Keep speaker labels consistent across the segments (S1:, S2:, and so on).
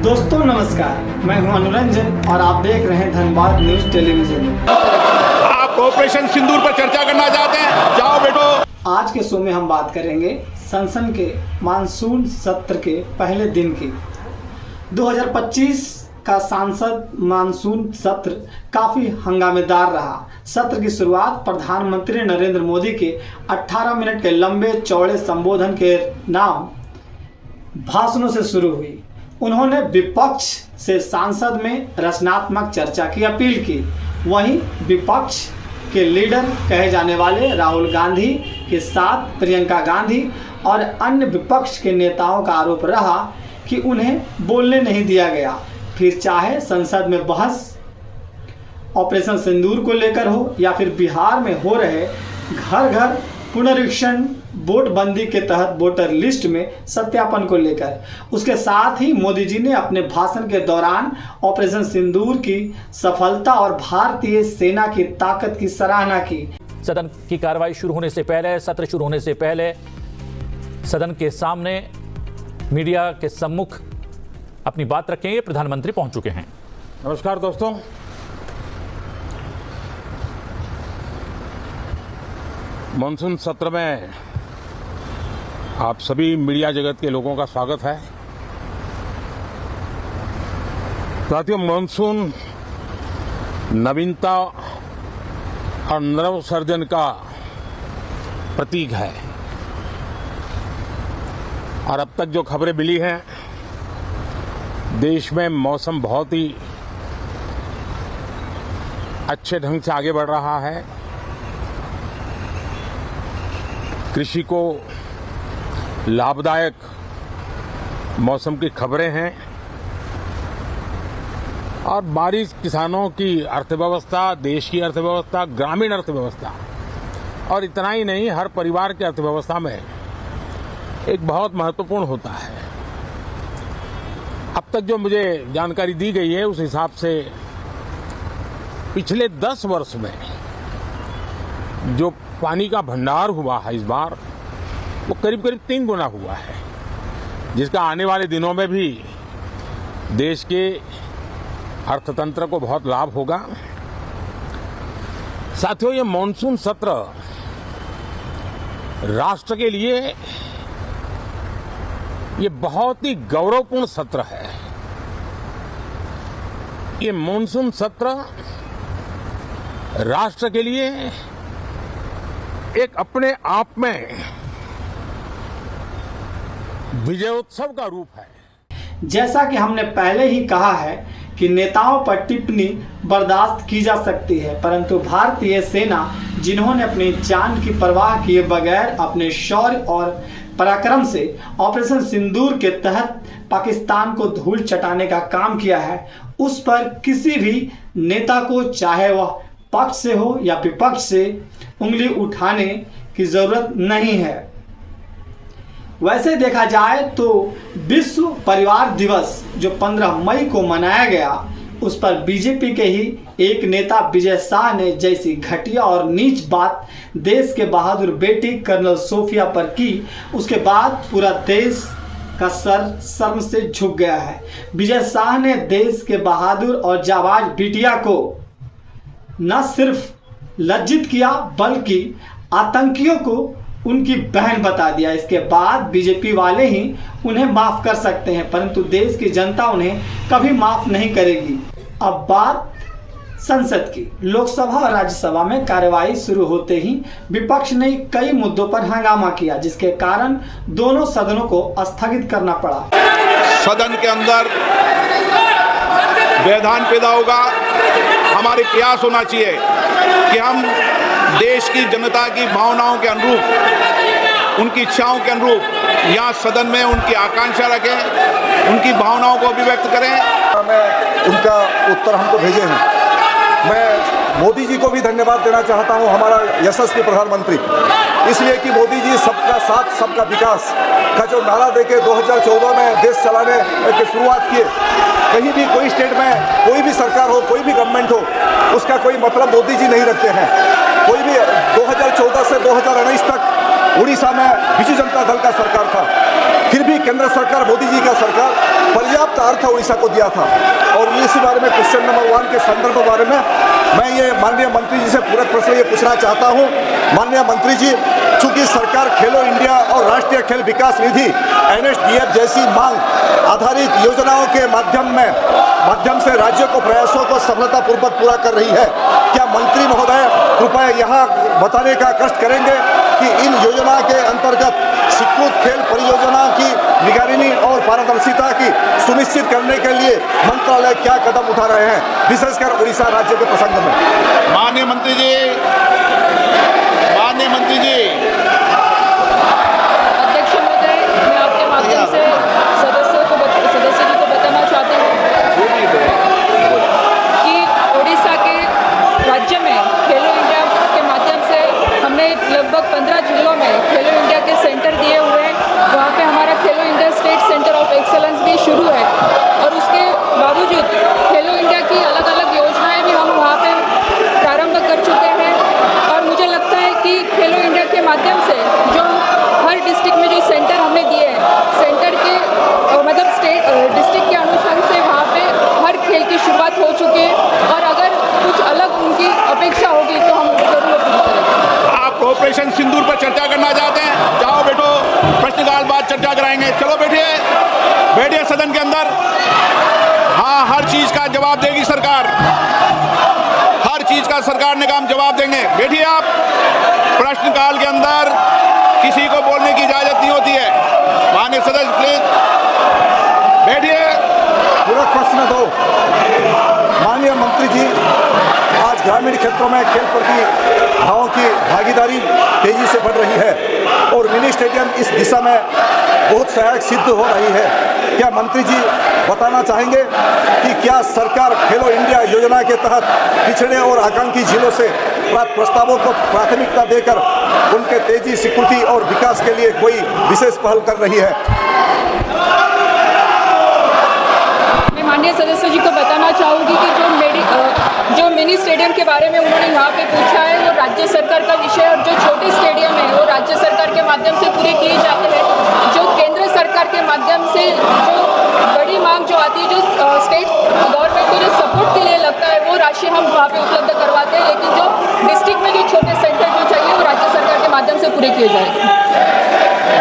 S1: दोस्तों नमस्कार, मैं हूं अनुरंजन और आप देख रहे हैं धनबाद न्यूज टेलीविजन।
S2: आप ऑपरेशन सिंदूर पर चर्चा करना चाहते हैं, जाओ बैठो।
S1: आज के शो में हम बात करेंगे संसद के मानसून सत्र के पहले दिन की। 2025 का संसद मानसून सत्र काफी हंगामेदार रहा। सत्र की शुरुआत प्रधानमंत्री नरेंद्र मोदी के 18 मिनट के लंबे चौड़े संबोधन के नाम भाषणों से शुरू हुई। उन्होंने विपक्ष से सांसद में रचनात्मक चर्चा की अपील की। वहीं विपक्ष के लीडर कहे जाने वाले राहुल गांधी के साथ प्रियंका गांधी और अन्य विपक्ष के नेताओं का आरोप रहा कि उन्हें बोलने नहीं दिया गया। फिर चाहे संसद में बहस ऑपरेशन सिंदूर को लेकर हो या फिर बिहार में हो रहे घर घर पुनरीक्षण वोटबंदी के तहत वोटर लिस्ट में सत्यापन को लेकर। उसके साथ ही मोदी जी ने अपने भाषण के दौरान ऑपरेशन सिंदूर की सफलता और भारतीय सेना की ताकत की सराहना की।
S3: सदन की कार्रवाई शुरू होने से पहले, सत्र शुरू होने से पहले सदन के सामने मीडिया के सम्मुख अपनी बात रखेंगे। प्रधानमंत्री पहुंच चुके हैं।
S2: नमस्कार दोस्तों, मानसून सत्र में आप सभी मीडिया जगत के लोगों का स्वागत है। साथियों, मानसून नवीनता और नव सर्जन का प्रतीक है और अब तक जो खबरें मिली हैं, देश में मौसम बहुत ही अच्छे ढंग से आगे बढ़ रहा है। कृषि को लाभदायक मौसम की खबरें हैं और बारिश किसानों की अर्थव्यवस्था, देश की अर्थव्यवस्था, ग्रामीण अर्थव्यवस्था और इतना ही नहीं, हर परिवार की अर्थव्यवस्था में एक बहुत महत्वपूर्ण होता है। अब तक जो मुझे जानकारी दी गई है उस हिसाब से पिछले 10 वर्ष में जो पानी का भंडार हुआ है इस बार, वो करीब करीब 3 गुना हुआ है, जिसका आने वाले दिनों में भी देश के अर्थतंत्र को बहुत लाभ होगा। साथियों, ये मानसून सत्र राष्ट्र के लिए ये बहुत ही गौरवपूर्ण सत्र है। ये मानसून सत्र राष्ट्र के लिए एक अपने आप में विजयोत्सव का रूप है।
S1: जैसा कि हमने पहले ही कहा है कि नेताओं पर टिप्पणी बर्दाश्त की जा सकती है, परंतु भारतीय सेना जिन्होंने अपनी जान की परवाह किए बगैर अपने शौर्य और पराक्रम से ऑपरेशन सिंदूर के तहत पाकिस्तान को धूल चटाने का काम किया है, उस पर किसी भी नेता को, चाहे वह पक्ष से हो या विपक्ष से, उंगली उठाने की जरूरत नहीं है। वैसे देखा जाए तो विश्व परिवार दिवस जो 15 मई को मनाया गया, उस पर बीजेपी के ही एक नेता विजय शाह ने जैसी घटिया और नीच बात देश के बहादुर बेटी कर्नल सोफिया पर की, उसके बाद पूरा देश का सर शर्म से झुक गया है। विजय शाह ने देश के बहादुर और जाबाज बिटिया को न सिर्फ लज्जित किया बल्कि आतंकियों को उनकी बहन बता दिया। इसके बाद बीजेपी वाले ही उन्हें माफ कर सकते हैं, परंतु देश की जनता उन्हें कभी माफ नहीं करेगी। अब बात संसद की। लोकसभा और राज्यसभा में कार्यवाही शुरू होते ही विपक्ष ने कई मुद्दों पर हंगामा किया, जिसके कारण दोनों सदनों को स्थगित करना पड़ा।
S2: सदन के अंदर व्यवधान पैदा होगा। हमारे प्रयास होना चाहिए कि हम देश की जनता की भावनाओं के अनुरूप, उनकी इच्छाओं के अनुरूप यहाँ सदन में उनकी आकांक्षा रखें, उनकी भावनाओं को अभिव्यक्त करें।
S4: उनका उत्तर हमको भेजे हैं। मैं मोदी जी को भी धन्यवाद देना चाहता हूं, हमारा यशस्वी प्रधानमंत्री, इसलिए कि मोदी जी सबका साथ सबका विकास का जो नारा देके 2014 में देश चलाने की शुरुआत किए। कहीं भी कोई स्टेट में कोई भी सरकार हो, कोई भी गवर्नमेंट हो, उसका कोई मतलब मोदी जी नहीं रखते हैं। कोई भी 2014 से 2019 तक उड़ीसा में बिजू जनता दल का सरकार था, फिर भी केंद्र सरकार, मोदी जी का सरकार पर्याप्त अर्थ उड़ीसा को दिया था। और इसी बारे में क्वेश्चन नंबर 1 के संदर्भ बारे में मैं ये माननीय मंत्री जी से पूरक प्रश्न ये पूछना चाहता हूँ। माननीय मंत्री जी, चूंकि सरकार खेलो इंडिया और राष्ट्रीय खेल विकास निधि NSDF जैसी मांग आधारित योजनाओं के माध्यम से राज्यों को प्रयासों को सफलतापूर्वक पूरा कर रही है, क्या मंत्री महोदय कृपया यहाँ बताने का कष्ट करेंगे कि इन योजना के अंतर्गत स्वीकृत खेल परियोजना की निगरानी और पारदर्शिता की सुनिश्चित करने के लिए मंत्रालय क्या कदम उठा रहे हैं, विशेषकर उड़ीसा राज्य के प्रसंग में?
S5: माननीय मंत्री जी,
S6: अध्यक्ष महोदय, मैं आपके माध्यम से सदस्य जी को बताना चाहती हूँ कि उड़ीसा के राज्य में खेलो इंडिया के माध्यम से हमने लगभग 15 जिलों में खेलो इंडिया के सेंटर दिए हुए हैं। वहाँ पे हमारा खेलो India state centre of excellence भी शुरू है और उसके बावजूद खेलो इंडिया की अलग अलग योजनाएं भी हम वहाँ पे प्रारंभ कर चुके हैं। और मुझे लगता है कि खेलो इंडिया के माध्यम से जो हर डिस्ट्रिक्ट में जो सेंटर हमने दिए हैं, सेंटर के मतलब डिस्ट्रिक्ट के अनुसार से वहाँ पे हर खेल की शुरुआत हो चुकी है और अगर कुछ अलग उनकी अपेक्षा होगी तो हम जरूर पूरी करेंगे।
S5: आप ऑपरेशन सिंदूर पर चर्चा करना चाहते हैं? जाओ बैठो, प्रश्नकाल बाद चर्चा कराएंगे। चलो बैठिए सदन के अंदर। हाँ, हर चीज का जवाब देगी सरकार, हर चीज का सरकार ने काम जवाब देंगे। बैठिए आप। प्रश्नकाल के अंदर किसी को बोलने की इजाजत नहीं होती है। माननीय सदस्य प्लीज बैठिए।
S4: पूरा प्रश्न दो। माननीय मंत्री जी, आज ग्रामीण क्षेत्रों में खेल प्रतिभाओं की भागीदारी तेजी से बढ़ रही है और मिनी स्टेडियम इस दिशा में बहुत सहायक सिद्ध हो रही है। क्या मंत्री जी बताना चाहेंगे कि क्या सरकार खेलो इंडिया योजना के तहत पिछड़े और आकांक्षी जिलों से प्राप्त प्रस्तावों को प्राथमिकता देकर उनके तेजी, स्वीकृति और विकास के लिए कोई विशेष पहल कर रही है?
S6: मैं माननीय सदस्य जी को बताना चाहूँगी कि जो मिनी स्टेडियम के बारे में उन्होंने यहाँ पे पूछा है वो राज्य सरकार का विषय और जो छोटे स्टेडियम है वो राज्य सरकार के माध्यम से पूरे किए जाते हैं। जो केंद्र सरकार के माध्यम से जो बड़ी मांग जो आती है, जो स्टेट गवर्नमेंट को जो सपोर्ट के लिए लगता है, वो राशि हम वहाँ पे उपलब्ध करवाते हैं। लेकिन जो डिस्ट्रिक्ट में जो छोटे सेंटर जो चाहिए वो राज्य सरकार के माध्यम से पूरे किए जाएंगे।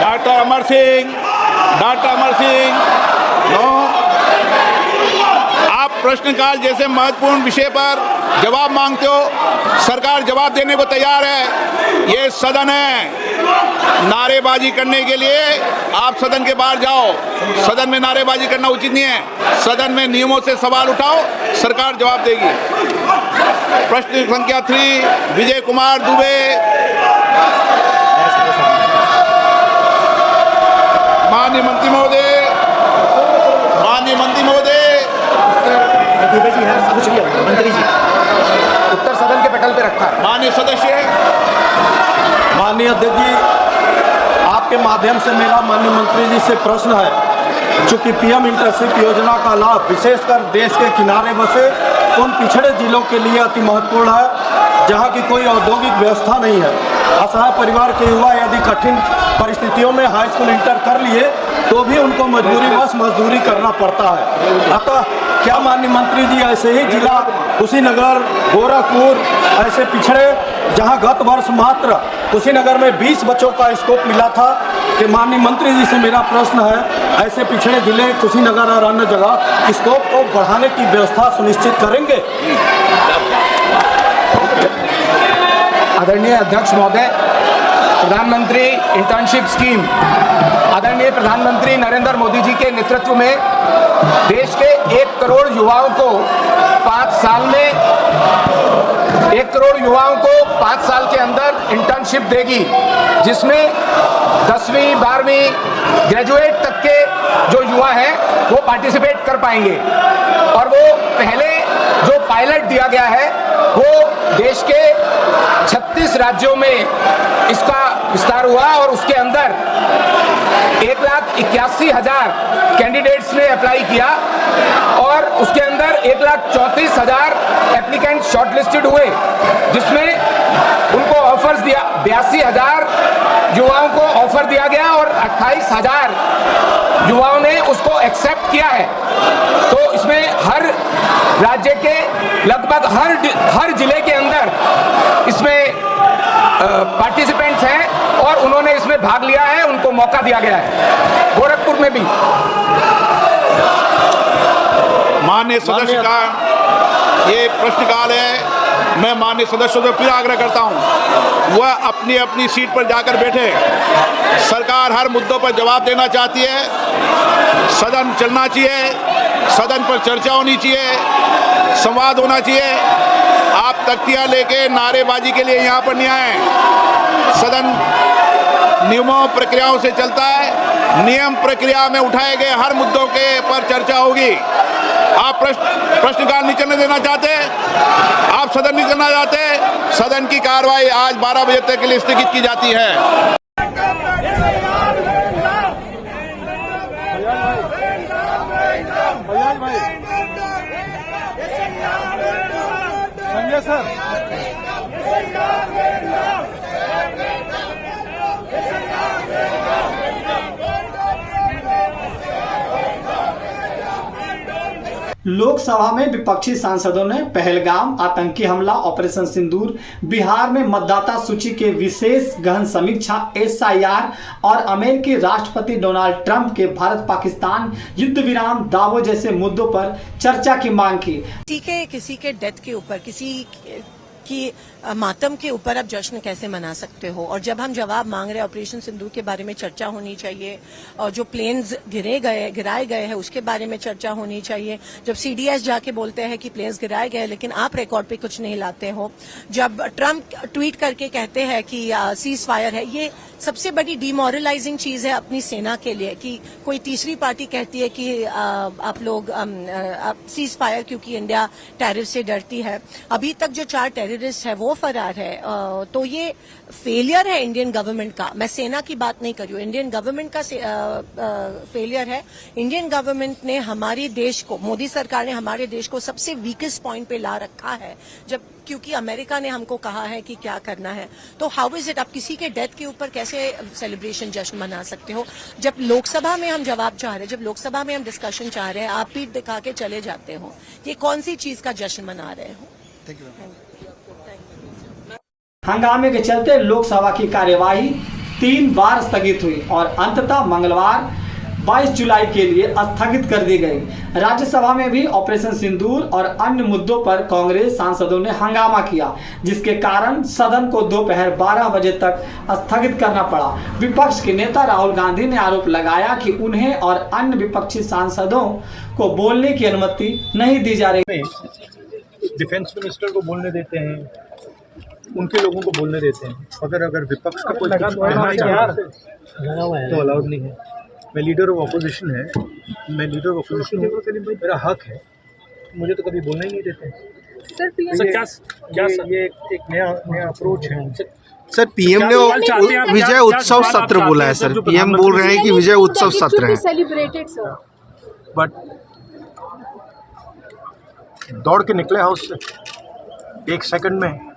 S5: Doctor Amar Singh, no. आप प्रश्नकाल जैसे महत्वपूर्ण विषय पर जवाब मांगते हो, सरकार जवाब देने को तैयार है। ये सदन है, नारेबाजी करने के लिए आप सदन के बाहर जाओ। सदन में नारेबाजी करना उचित नहीं है। सदन में नियमों से सवाल उठाओ, सरकार जवाब देगी। प्रश्न संख्या 3, विजय कुमार दुबे। माननीय मंत्री महोदय,
S7: मंत्री जी उत्तर सदन के पटल पे रखा है।
S5: माननीय सदस्य।
S7: माननीय अध्यक्ष जी, आपके माध्यम से मेरा माननीय मंत्री जी से प्रश्न है, चूंकि PM इंटर्नशिप योजना का लाभ विशेषकर देश के किनारे बसे उन पिछड़े जिलों के लिए अति महत्वपूर्ण है जहां की कोई औद्योगिक व्यवस्था नहीं है। असहाय परिवार के युवा यदि कठिन परिस्थितियों में हाई स्कूल इंटर कर लिए तो भी उनको मजबूरीवश मजदूरी करना पड़ता है। अतः क्या माननीय मंत्री जी ऐसे ही जिला कुशीनगर, गोरखपुर ऐसे पिछड़े जहां गत वर्ष मात्र कुशीनगर में 20 बच्चों का स्कोप मिला था, कि माननीय मंत्री जी से मेरा प्रश्न है, ऐसे पिछड़े जिले कुशीनगर और अन्य जगह स्कोप को बढ़ाने की व्यवस्था सुनिश्चित करेंगे?
S8: आदरणीय अध्यक्ष महोदय, प्रधानमंत्री इंटर्नशिप स्कीम आदरणीय प्रधानमंत्री नरेंद्र मोदी जी के नेतृत्व में देश के 1 करोड़ युवाओं को 5 साल में 1 करोड़ युवाओं को 5 साल के अंदर इंटर्नशिप देगी, जिसमें 10वीं 12वीं ग्रेजुएट तक के जो युवा हैं वो पार्टिसिपेट कर पाएंगे। और वो पहले जो पायलट दिया गया है वो देश के 36 राज्यों में इसका विस्तार हुआ और उसके अंदर 1,81,000 कैंडिडेट्स ने अप्लाई किया और उसके अंदर 1,34,000 एप्लीकेंट शॉर्टलिस्टेड हुए, जिसमें उनको ऑफर्स दिया, 82,000 युवाओं को ऑफर दिया गया और 28,000 युवाओं ने उसको एक्सेप्ट किया है। तो इसमें हर राज्य के लगभग हर जिले के अंदर इसमें पार्टिसिपेंट्स हैं और उन्होंने इसमें भाग लिया है, उनको मौका दिया गया है। गोरखपुर में भी
S5: माननीय सदस्य का ये प्रश्नकाल है। मैं माननीय सदस्यों से फिर आग्रह करता हूं, वह अपनी अपनी सीट पर जाकर बैठे। सरकार हर मुद्दों पर जवाब देना चाहती है, सदन चलना चाहिए, सदन पर चर्चा होनी चाहिए, संवाद होना चाहिए। आप तख्तियां लेके नारेबाजी के लिए यहाँ पर नहीं आए। सदन नियमों प्रक्रियाओं से चलता है, नियम प्रक्रिया में उठाए गए हर मुद्दों के पर चर्चा होगी। आप प्रश्नकाल नहीं चलने देना चाहते, आप सदन नहीं करना चाहते, सदन की कार्रवाई आज 12 बजे तक के लिए स्थगित की जाती है।
S1: लोकसभा में विपक्षी सांसदों ने पहलगाम आतंकी हमला, ऑपरेशन सिंदूर, बिहार में मतदाता सूची के विशेष गहन समीक्षा, SIR और अमेरिकी राष्ट्रपति डोनाल्ड ट्रंप के भारत पाकिस्तान युद्ध विराम दावों जैसे मुद्दों पर चर्चा की मांग की।
S9: किसी के डेथ के ऊपर, किसी की मातम के ऊपर आप जश्न कैसे मना सकते हो? और जब हम जवाब मांग रहे हैं ऑपरेशन सिंदूर के बारे में चर्चा होनी चाहिए, और जो प्लेन्स गिराए गए हैं उसके बारे में चर्चा होनी चाहिए। जब CDS जाके बोलते हैं कि प्लेन्स गिराए गए लेकिन आप रिकॉर्ड पे कुछ नहीं लाते हो, जब ट्रंप ट्वीट करके कहते हैं कि सीज फायर है, ये सबसे बड़ी डिमोरलाइजिंग चीज है अपनी सेना के लिए कि कोई तीसरी पार्टी कहती है कि आप लोग सीज फायर, क्योंकि इंडिया टेररिस्ट से डरती है। अभी तक जो 4 टेररिस्ट है वो फरार है। तो ये फेलियर है इंडियन गवर्नमेंट का। मैं सेना की बात नहीं कर रही हूँ, इंडियन गवर्नमेंट का फेलियर है। इंडियन गवर्नमेंट ने हमारे देश को, मोदी सरकार ने हमारे देश को सबसे वीकेस्ट पॉइंट पे ला रखा है, जब क्योंकि अमेरिका ने हमको कहा है कि क्या करना है। तो हाउ इज इट, आप किसी के डेथ के ऊपर कैसे सेलिब्रेशन जश्न मना सकते हो? जब लोकसभा में हम जवाब चाह रहे हैं, जब लोकसभा में हम डिस्कशन चाह रहे हैं, आप पीठ दिखा के चले जाते हो। ये कौन सी चीज का जश्न मना रहे हो?
S1: हंगामे के चलते लोकसभा की कार्यवाही 3 बार स्थगित हुई और अंततः मंगलवार 22 जुलाई के लिए स्थगित कर दी गई। राज्यसभा में भी ऑपरेशन सिंदूर और अन्य मुद्दों पर कांग्रेस सांसदों ने हंगामा किया, जिसके कारण सदन को दोपहर 12 बजे तक स्थगित करना पड़ा। विपक्ष के नेता राहुल गांधी ने आरोप लगाया कि उन्हें और अन्य विपक्षी सांसदों को बोलने की अनुमति नहीं दी जा रही।
S10: डिफेंस मिनिस्टर को बोलने देते हैं, उनके लोगों को बोलने देते हैं, अगर विपक्ष का कोई कहना चाहे तो अलाउड नहीं है। मैं लीडर ऑफ अपोजिशन है, मेरा हक है, मुझे तो कभी बोलना ही नहीं देते। सर ये एक नया अप्रोच है।
S11: सर पीएम ने विजय उत्सव सत्र बोला है। सर पीएम बोल रहे हैं कि विजय उत्सव सत्र है,
S9: सेलिब्रेटेड सर,
S10: बट दौड़ के निकले हाउस से 1 सेकंड में।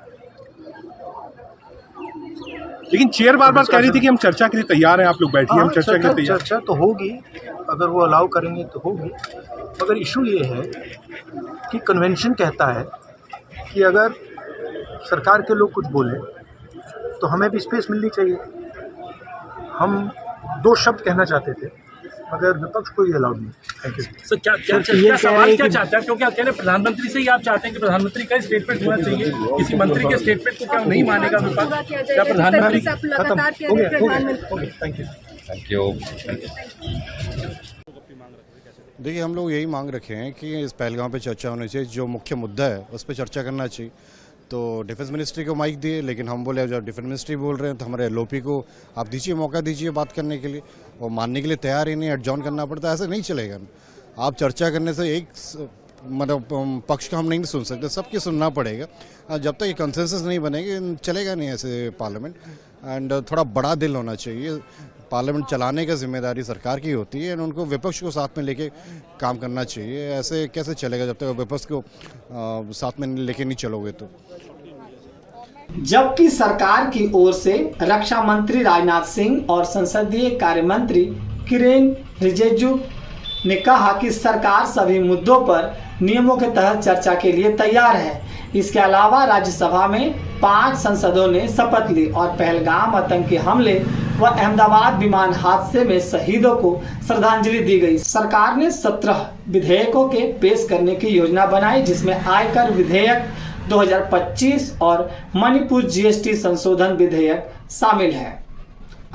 S10: लेकिन चेयर बार बार कह रही थी कि हम चर्चा के लिए तैयार हैं, आप लोग बैठिए, हम चर्चा के लिए तैयार। चर्चा तो होगी, अगर वो अलाउ करेंगे तो होगी, मगर इशू ये है कि कन्वेंशन कहता है कि अगर सरकार के लोग कुछ बोले तो हमें भी स्पेस मिलनी चाहिए। हम 2 शब्द कहना चाहते थे, मगर विपक्ष को ये अलाउड नहीं। Thank you
S12: sir. क्या सवाल क्या चाहते हैं? क्योंकि अकेले प्रधानमंत्री से ही आप चाहते हैं कि प्रधानमंत्री का स्टेटमेंट होना चाहिए, किसी मंत्री के स्टेटमेंट को क्या नहीं मानेगा विपक्ष? क्या प्रधानमंत्री
S10: थैंक यू।
S11: देखिए हम लोग यही मांग रखे हैं कि इस पहलगाम पे चर्चा होनी चाहिए, जो मुख्य मुद्दा है उस पर चर्चा करना चाहिए। तो डिफेंस मिनिस्ट्री को माइक दिए, लेकिन हम बोले जब डिफेंस मिनिस्ट्री बोल रहे हैं तो हमारे LOP को आप दीजिए, मौका दीजिए बात करने के लिए। और मानने के लिए तैयार ही नहीं, एडजॉर्न करना पड़ता है, ऐसे नहीं चलेगा। आप चर्चा करने से एक मतलब पक्ष का हम नहीं सुन सकते, सबकी सुनना पड़ेगा। जब तक ये कंसेंसस नहीं बनेगी चलेगा नहीं ऐसे पार्लियामेंट। एंड थोड़ा बड़ा दिल होना चाहिए, पार्लियामेंट चलाने का जिम्मेदारी सरकार की होती है, उनको विपक्ष को साथ में लेके काम करना चाहिए। ऐसे कैसे चलेगा जब तक विपक्ष को साथ में लेके नहीं चलोगे तो।
S1: जबकि सरकार की ओर से रक्षा मंत्री राजनाथ सिंह और संसदीय कार्य मंत्री किरेन रिजिजू ने कहा कि सरकार सभी मुद्दों पर नियमों के तहत चर्चा के लिए तैयार है। इसके अलावा राज्यसभा में 5 सांसदों ने शपथ ली और पहलगाम आतंकी हमले व अहमदाबाद विमान हादसे में शहीदों को श्रद्धांजलि दी गई। सरकार ने 17 विधेयकों के पेश करने की योजना बनाई, जिसमें आयकर विधेयक 2025 और मणिपुर जीएसटी संशोधन विधेयक शामिल है।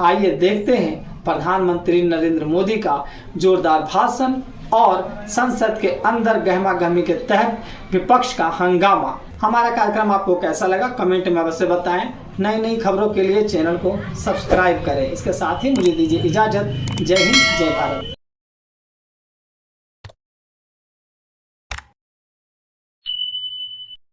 S1: आइए देखते हैं प्रधानमंत्री नरेंद्र मोदी का जोरदार भाषण और संसद के अंदर गहमा-गहमी के तहत विपक्ष का हंगामा। हमारा कार्यक्रम आपको कैसा लगा कमेंट में अवश्य बताएं। नई नई खबरों के लिए चैनल को सब्सक्राइब करें। इसके साथ ही मुझे दीजिए इजाजत। जय हिंद, जय भारत।